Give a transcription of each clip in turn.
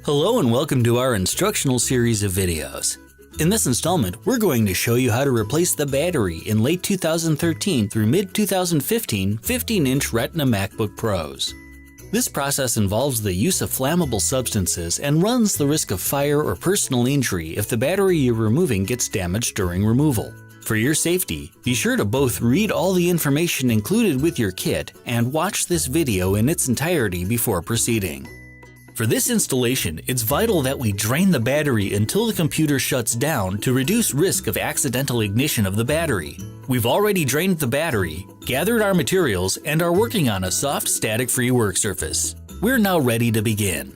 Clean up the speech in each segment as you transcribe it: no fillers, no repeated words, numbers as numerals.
Hello and welcome to our instructional series of videos. In this installment, we're going to show you how to replace the battery in late 2013 through mid-2015 15-inch Retina MacBook Pros. This process involves the use of flammable substances and runs the risk of fire or personal injury if the battery you're removing gets damaged during removal. For your safety, be sure to both read all the information included with your kit and watch this video in its entirety before proceeding. For this installation, it's vital that we drain the battery until the computer shuts down to reduce risk of accidental ignition of the battery. We've already drained the battery, gathered our materials, and are working on a soft, static-free work surface. We're now ready to begin.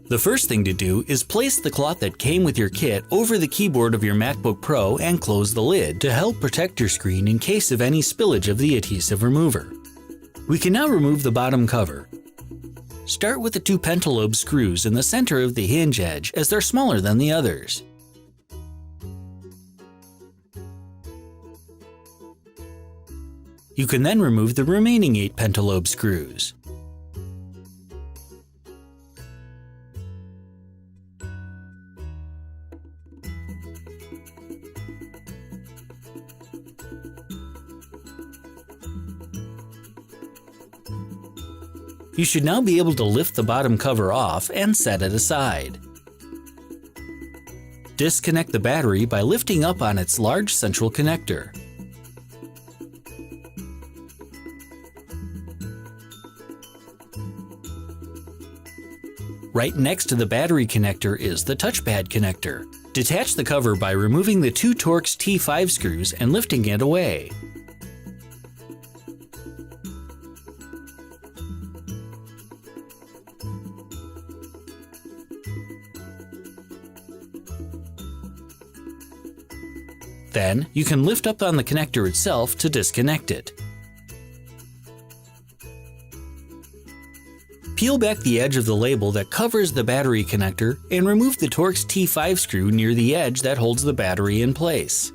The first thing to do is place the cloth that came with your kit over the keyboard of your MacBook Pro and close the lid to help protect your screen in case of any spillage of the adhesive remover. We can now remove the bottom cover. Start with the two pentalobe screws in the center of the hinge edge as they're smaller than the others. You can then remove the remaining 8 pentalobe screws. You should now be able to lift the bottom cover off and set it aside. Disconnect the battery by lifting up on its large central connector. Right next to the battery connector is the touchpad connector. Detach the cover by removing the two Torx T5 screws and lifting it away. Then, you can lift up on the connector itself to disconnect it. Peel back the edge of the label that covers the battery connector and remove the Torx T5 screw near the edge that holds the battery in place.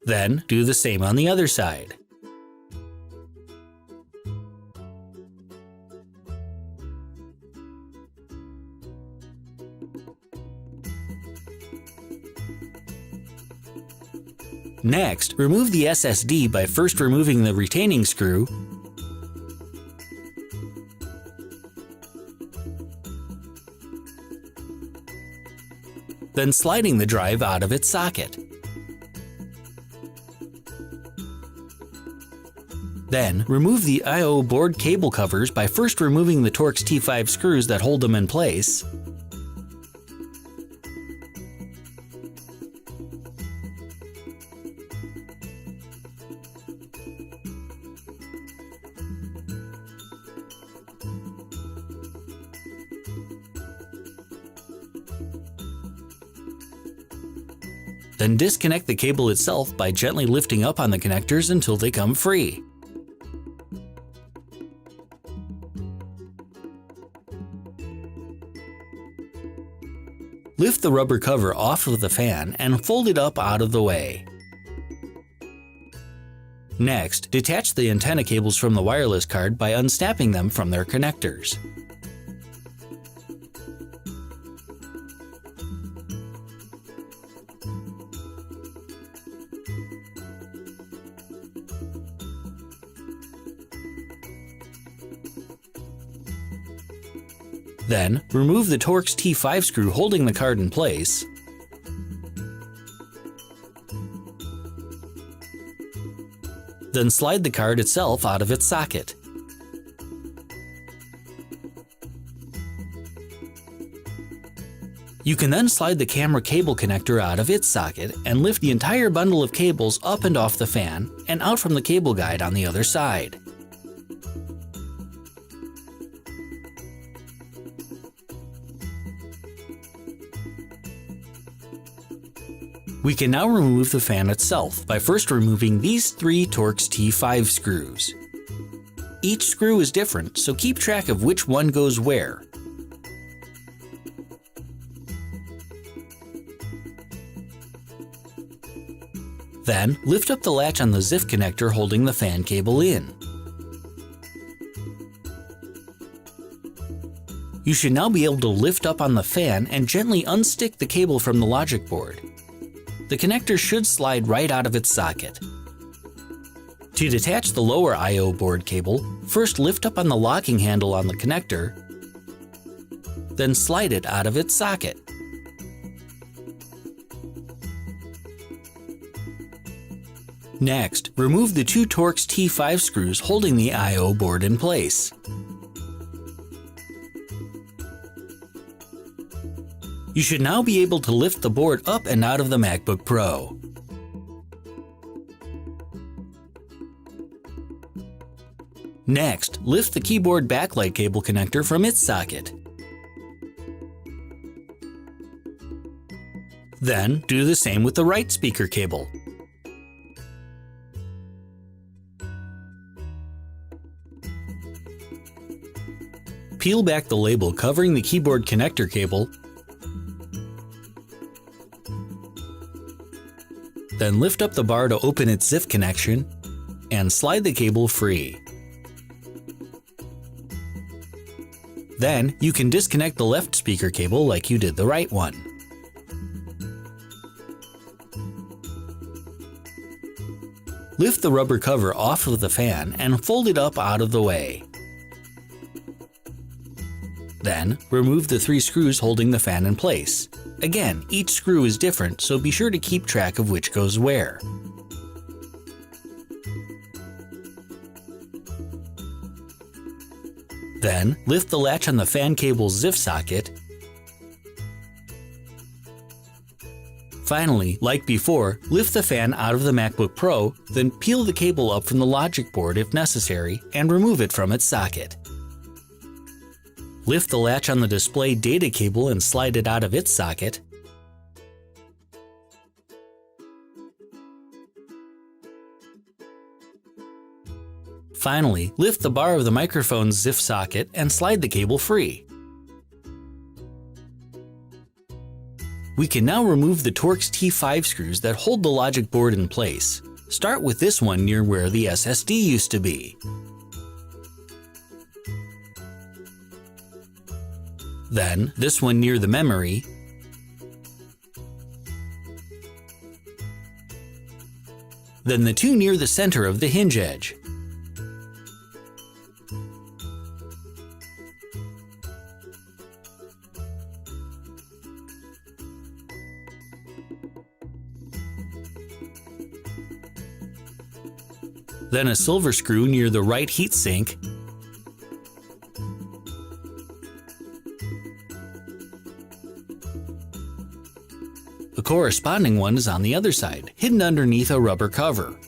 Then, do the same on the other side. Next, remove the SSD by first removing the retaining screw, then sliding the drive out of its socket. Then, remove the I/O board cable covers by first removing the Torx T5 screws that hold them in place, then disconnect the cable itself by gently lifting up on the connectors until they come free. Lift the rubber cover off of the fan and fold it up out of the way. Next, detach the antenna cables from the wireless card by unsnapping them from their connectors. Then, remove the Torx T5 screw holding the card in place, then slide the card itself out of its socket. You can then slide the camera cable connector out of its socket and lift the entire bundle of cables up and off the fan and out from the cable guide on the other side. We can now remove the fan itself by first removing these 3 Torx T5 screws. Each screw is different, so keep track of which one goes where. Then, lift up the latch on the ZIF connector holding the fan cable in. You should now be able to lift up on the fan and gently unstick the cable from the logic board. The connector should slide right out of its socket. To detach the lower I/O board cable, first lift up on the locking handle on the connector, then slide it out of its socket. Next, remove the two Torx T5 screws holding the I/O board in place. You should now be able to lift the board up and out of the MacBook Pro. Next, lift the keyboard backlight cable connector from its socket. Then, do the same with the right speaker cable. Peel back the label covering the keyboard connector cable, then lift up the bar to open its ZIF connection and slide the cable free. Then, you can disconnect the left speaker cable like you did the right one. Lift the rubber cover off of the fan and fold it up out of the way. Then, remove the 3 screws holding the fan in place. Again, each screw is different, so be sure to keep track of which goes where. Then, lift the latch on the fan cable's ZIF socket. Finally, like before, lift the fan out of the MacBook Pro, then peel the cable up from the logic board if necessary and remove it from its socket. Lift the latch on the display data cable and slide it out of its socket. Finally, lift the bar of the microphone's ZIF socket and slide the cable free. We can now remove the Torx T5 screws that hold the logic board in place. Start with this one near where the SSD used to be. Then, this one near the memory. Then the two near the center of the hinge edge. Then a silver screw near the right heatsink. The corresponding one is on the other side, hidden underneath a rubber cover.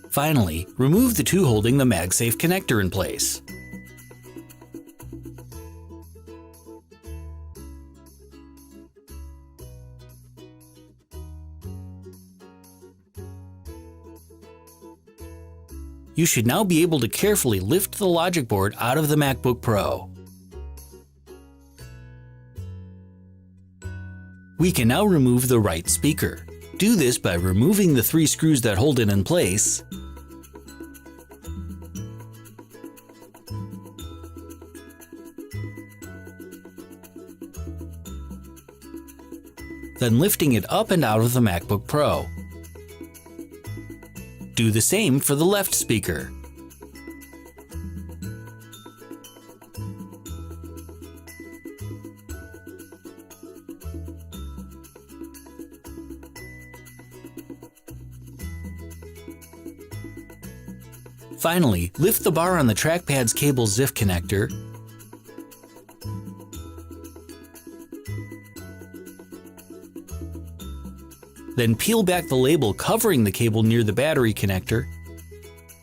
Finally, remove the two holding the magsafe connector in place. You should now be able to carefully lift the logic board out of the MacBook Pro. We can now remove the right speaker. Do this by removing the 3 screws that hold it in place, then lifting it up and out of the MacBook Pro. Do the same for the left speaker. Finally, lift the bar on the trackpad's cable ZIF connector, then peel back the label covering the cable near the battery connector,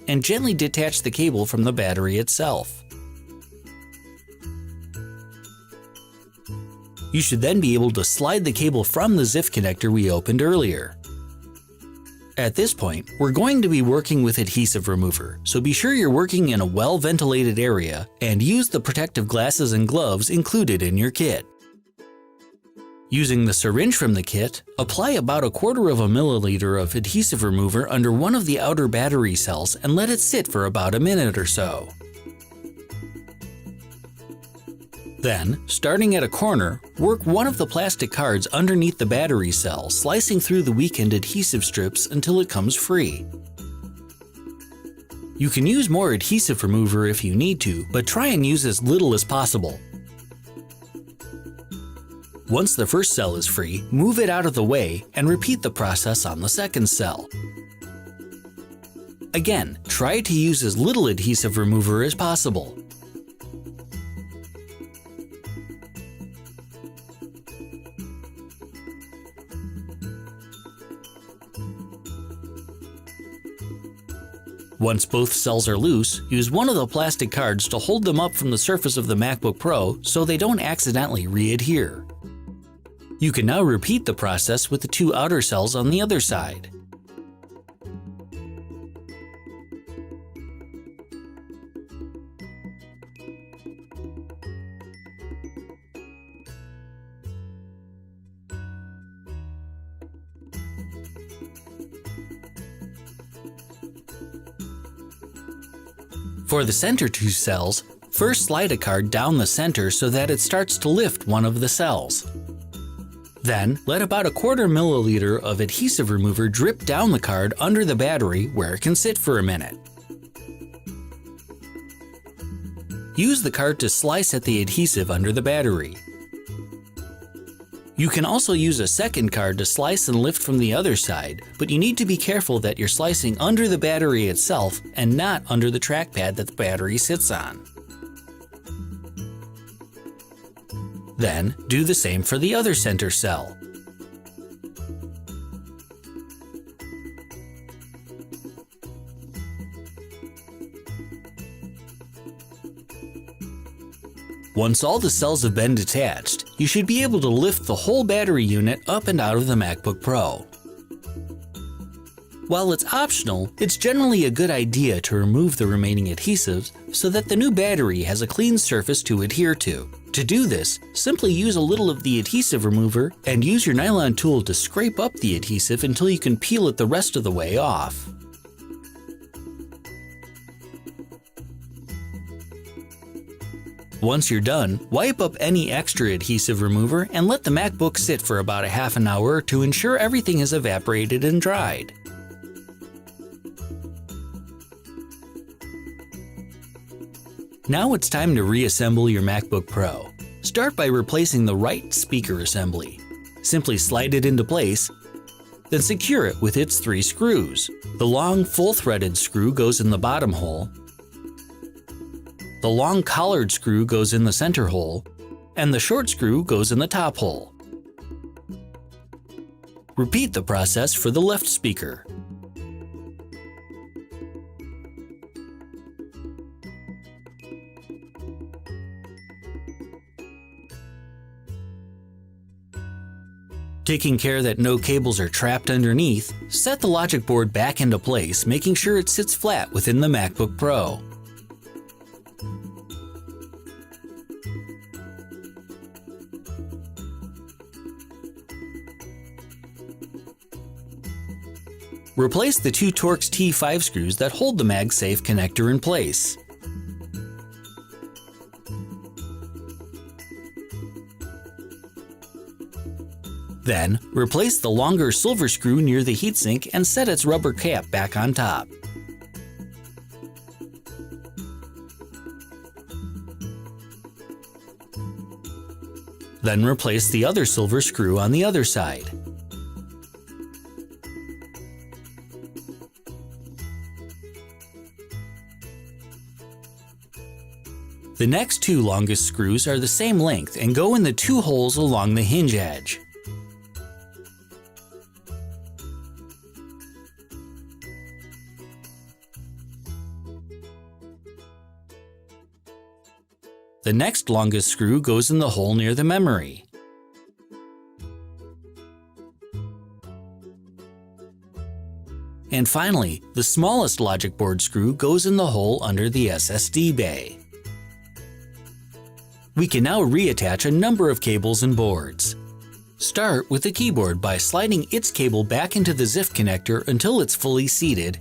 and gently detach the cable from the battery itself. You should then be able to slide the cable from the ZIF connector we opened earlier. At this point, we're going to be working with adhesive remover, so be sure you're working in a well-ventilated area and use the protective glasses and gloves included in your kit. Using the syringe from the kit, apply about 1/4 milliliter of adhesive remover under one of the outer battery cells and let it sit for about a minute or so. Then, starting at a corner, work one of the plastic cards underneath the battery cell, slicing through the weakened adhesive strips until it comes free. You can use more adhesive remover if you need to, but try and use as little as possible. Once the first cell is free, move it out of the way and repeat the process on the second cell. Again, try to use as little adhesive remover as possible. Once both cells are loose, use one of the plastic cards to hold them up from the surface of the MacBook Pro so they don't accidentally re-adhere. You can now repeat the process with the two outer cells on the other side. For the center two cells, first slide a card down the center so that it starts to lift one of the cells. Then, let about 1/4 milliliter of adhesive remover drip down the card under the battery where it can sit for a minute. Use the card to slice at the adhesive under the battery. You can also use a second card to slice and lift from the other side, but you need to be careful that you're slicing under the battery itself and not under the trackpad that the battery sits on. Then, do the same for the other center cell. Once all the cells have been detached, you should be able to lift the whole battery unit up and out of the MacBook Pro. While it's optional, it's generally a good idea to remove the remaining adhesives so that the new battery has a clean surface to adhere to. To do this, simply use a little of the adhesive remover and use your nylon tool to scrape up the adhesive until you can peel it the rest of the way off. Once you're done, wipe up any extra adhesive remover and let the MacBook sit for about half an hour to ensure everything has evaporated and dried. Now it's time to reassemble your MacBook Pro. Start by replacing the right speaker assembly. Simply slide it into place, then secure it with its 3 screws. The long full-threaded screw goes in the bottom hole, the long collared screw goes in the center hole, and the short screw goes in the top hole. Repeat the process for the left speaker. Taking care that no cables are trapped underneath, set the logic board back into place, making sure it sits flat within the MacBook Pro. Replace the 2 Torx T5 screws that hold the magsafe connector in place. Then, replace the longer silver screw near the heatsink and set its rubber cap back on top. Then replace the other silver screw on the other side. The next 2 longest screws are the same length and go in the 2 holes along the hinge edge. The next longest screw goes in the hole near the memory. And finally, the smallest logic board screw goes in the hole under the SSD bay. We can now reattach a number of cables and boards. Start with the keyboard by sliding its cable back into the ZIF connector until it's fully seated,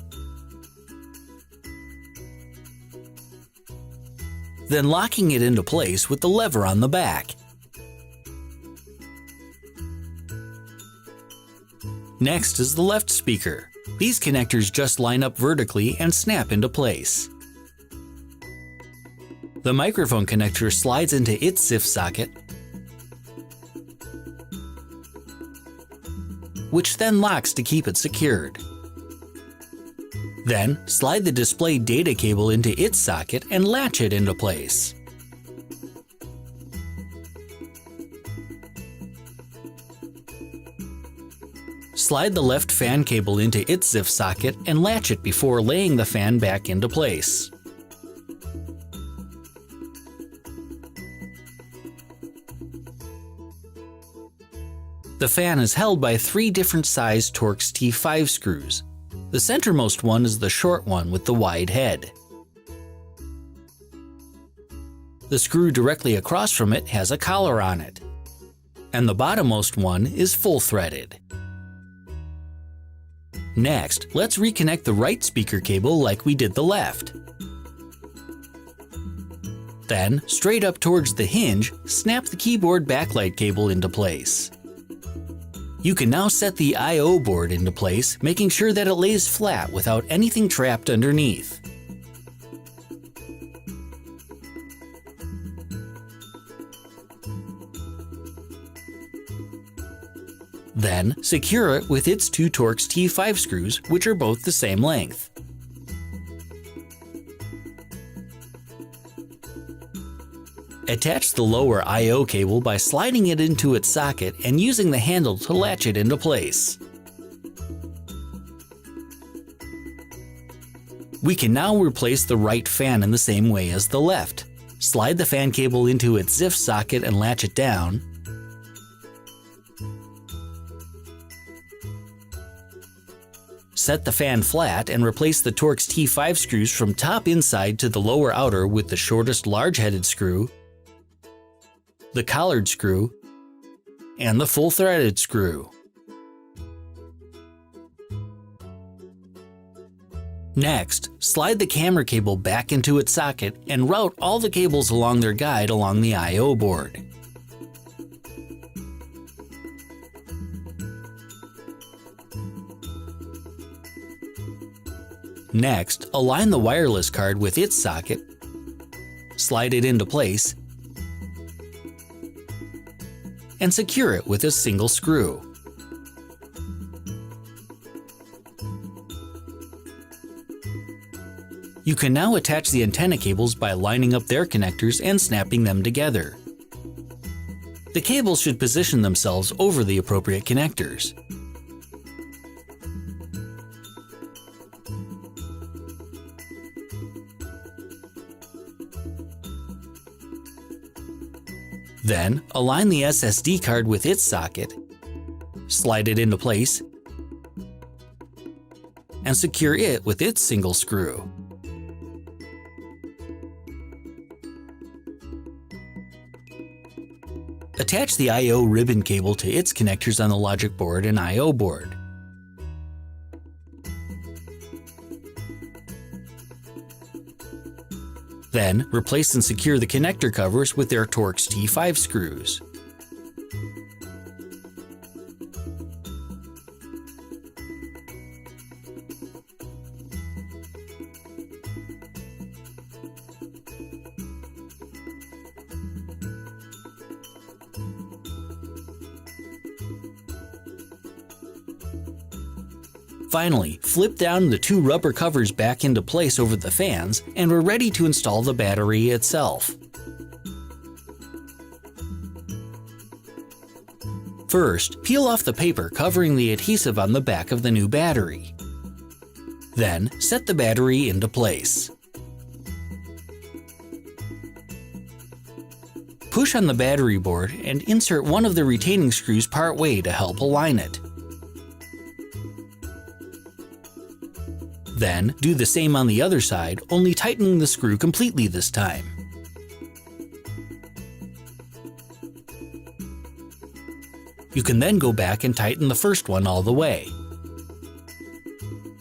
then locking it into place with the lever on the back. Next is the left speaker. These connectors just line up vertically and snap into place. The microphone connector slides into its ZIF socket, which then locks to keep it secured. Then, slide the display data cable into its socket and latch it into place. Slide the left fan cable into its ZIF socket and latch it before laying the fan back into place. The fan is held by 3 different size Torx T5 screws. The centermost one is the short one with the wide head. The screw directly across from it has a collar on it, and the bottommost one is full-threaded. Next, let's reconnect the right speaker cable like we did the left. Then, straight up towards the hinge, snap the keyboard backlight cable into place. You can now set the I/O board into place, making sure that it lays flat without anything trapped underneath. Then, secure it with its 2 Torx T5 screws, which are both the same length. Attach the lower I/O cable by sliding it into its socket and using the handle to latch it into place. We can now replace the right fan in the same way as the left. Slide the fan cable into its ZIF socket and latch it down. Set the fan flat and replace the Torx T5 screws from top inside to the lower outer with the shortest large-headed screw, the collared screw, and the full-threaded screw. Next, slide the camera cable back into its socket and route all the cables along their guide along the I/O board. Next, align the wireless card with its socket, slide it into place, and secure it with a single screw. You can now attach the antenna cables by lining up their connectors and snapping them together. The cables should position themselves over the appropriate connectors. Then, align the SSD card with its socket, slide it into place, and secure it with its single screw. Attach the I/O ribbon cable to its connectors on the logic board and I/O board. Then, replace and secure the connector covers with their Torx T5 screws. Finally, flip down the 2 rubber covers back into place over the fans, and we're ready to install the battery itself. First, peel off the paper covering the adhesive on the back of the new battery. Then, set the battery into place. Push on the battery board and insert one of the retaining screws part way to help align it. Then, do the same on the other side, only tightening the screw completely this time. You can then go back and tighten the first one all the way.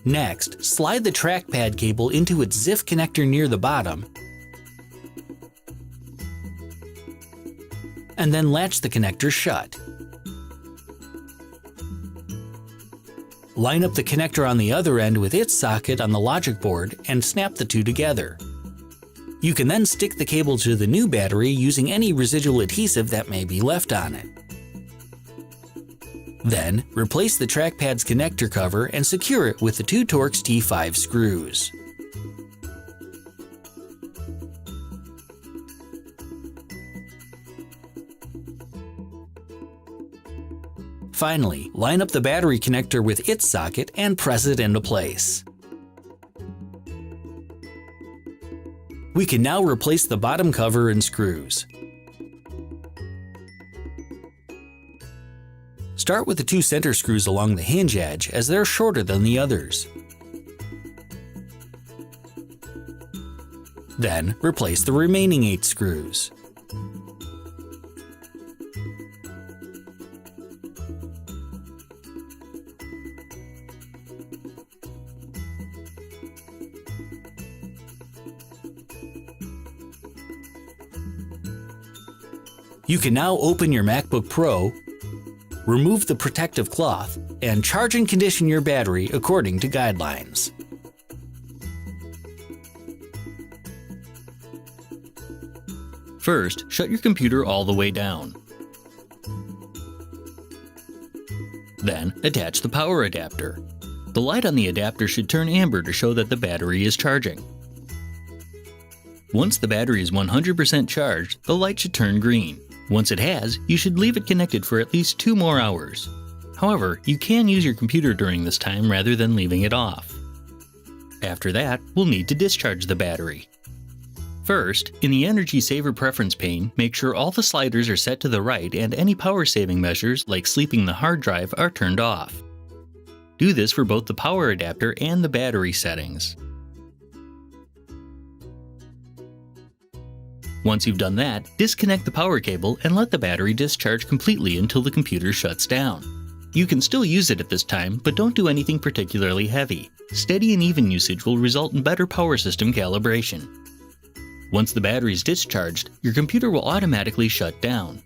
Next, slide the trackpad cable into its ZIF connector near the bottom, and then latch the connector shut. Line up the connector on the other end with its socket on the logic board and snap the two together. You can then stick the cable to the new battery using any residual adhesive that may be left on it. Then, replace the trackpad's connector cover and secure it with the two Torx T5 screws. Finally, line up the battery connector with its socket and press it into place. We can now replace the bottom cover and screws. Start with the two center screws along the hinge edge as they're shorter than the others. Then, replace the remaining 8 screws. You can now open your MacBook Pro, remove the protective cloth, and charge and condition your battery according to guidelines. First, shut your computer all the way down. Then, attach the power adapter. The light on the adapter should turn amber to show that the battery is charging. Once the battery is 100% charged, the light should turn green. Once it has, you should leave it connected for at least 2 more hours. However, you can use your computer during this time rather than leaving it off. After that, we'll need to discharge the battery. First, in the Energy Saver Preference pane, make sure all the sliders are set to the right and any power saving measures, like sleeping the hard drive, are turned off. Do this for both the power adapter and the battery settings. Once you've done that, disconnect the power cable and let the battery discharge completely until the computer shuts down. You can still use it at this time, but don't do anything particularly heavy. Steady and even usage will result in better power system calibration. Once the battery is discharged, your computer will automatically shut down.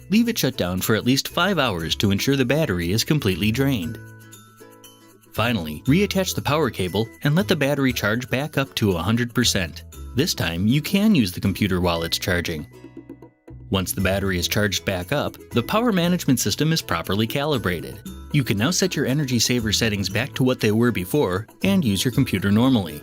Leave it shut down for at least 5 hours to ensure the battery is completely drained. Finally, reattach the power cable and let the battery charge back up to 100%. This time, you can use the computer while it's charging. Once the battery is charged back up, the power management system is properly calibrated. You can now set your energy saver settings back to what they were before and use your computer normally.